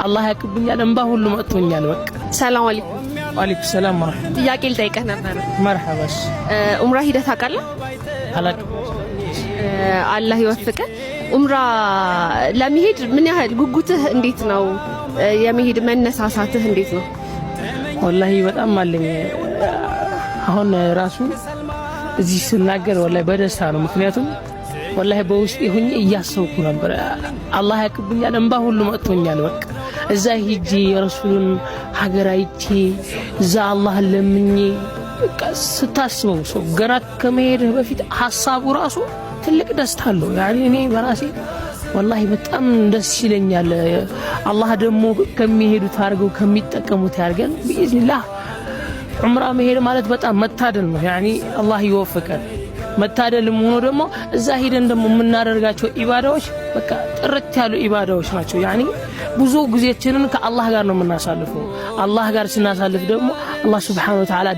አላህ ያቅብኛል እንባ ሁሉ መጥቶኛል በቃ ሰላም አለይኩም ወአለይኩም ሰላም ወራህመቱላህ ጥያቄ ልጠይቅህ ነበር መርሐባሽ ኡምራ ሂደህ ታውቃለህ አላውቅም አላህ ይወፍቅህ ኡምራ ለመሄድ ምን ያህል ጉጉትህ እንዴት ነው የመሄድ መነሳሳትህ እንዴት ነው ወላሂ በጣም አለኝ አሁን ራሱ እዚህ ስናገር ወላሂ በደስታ ነው ምክንያቱም ወላሂ በውስጤ ሆኜ እያሰብኩ ነበር አላህ ያቅብኛል እንባ ሁሉ መጥቶኛል በቃ እዛ ሂጂ የረሱልን ሀገር አይቼ እዛ አላህን ለምኜ በቃ ስታስበው ሰው ገና ከመሄድህ በፊት ሐሳቡ ራሱ ትልቅ ደስታ አለው ያኔ እኔ በራሴ ወላሂ በጣም ደስ ይለኛል አላህ ደግሞ ከሚሄዱት አድርገው ከሚጠቀሙት ያርገን ቢኢዝኒላህ ዑምራ መሄድ ማለት በጣም መታደል ነው ያኒ አላህ ይወፍቀን መታደልም ሆኖ ደግሞ እዛ ሄደን ደግሞ የምናደርጋቸው ኢባዳዎች በቃ ጥርት ያሉ ኢባዳዎች ናቸው ያኒ ብዙ ጊዜያችንን ከአላህ ጋር ነው የምናሳልፈው አላህ ጋር ስናሳልፍ ደግሞ አላህ Subhanahu Wa Ta'ala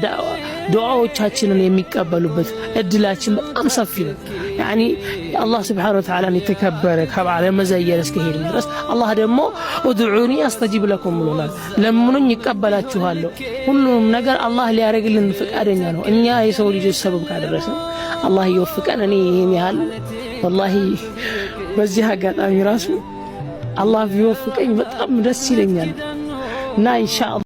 ዱዓዎቻችንን የሚቀበሉበት እድላችን በጣም ሰፊ ነው ያኒ አላህ Subhanahu Wa Ta'ala የተከበረ ከበዓለ መዘየር እስከሄድ ድረስ አላህ ደግሞ ኡድዑኒ አስተጂብ ለኩም ብሎናል ለምኑኝ ይቀበላችኋለሁ ሁሉም ነገር አላህ ሊያረግልን ፍቃደኛ ነው እኛ የሰው ልጆች ሰበብ ካደረስን አላህ ይወፍቀን እኔ ይሄን ያህል ወላሂ በዚህ አጋጣሚ ራሱ አላህ ቢወፍቀኝ በጣም ደስ ይለኛል እና ኢንሻአላህ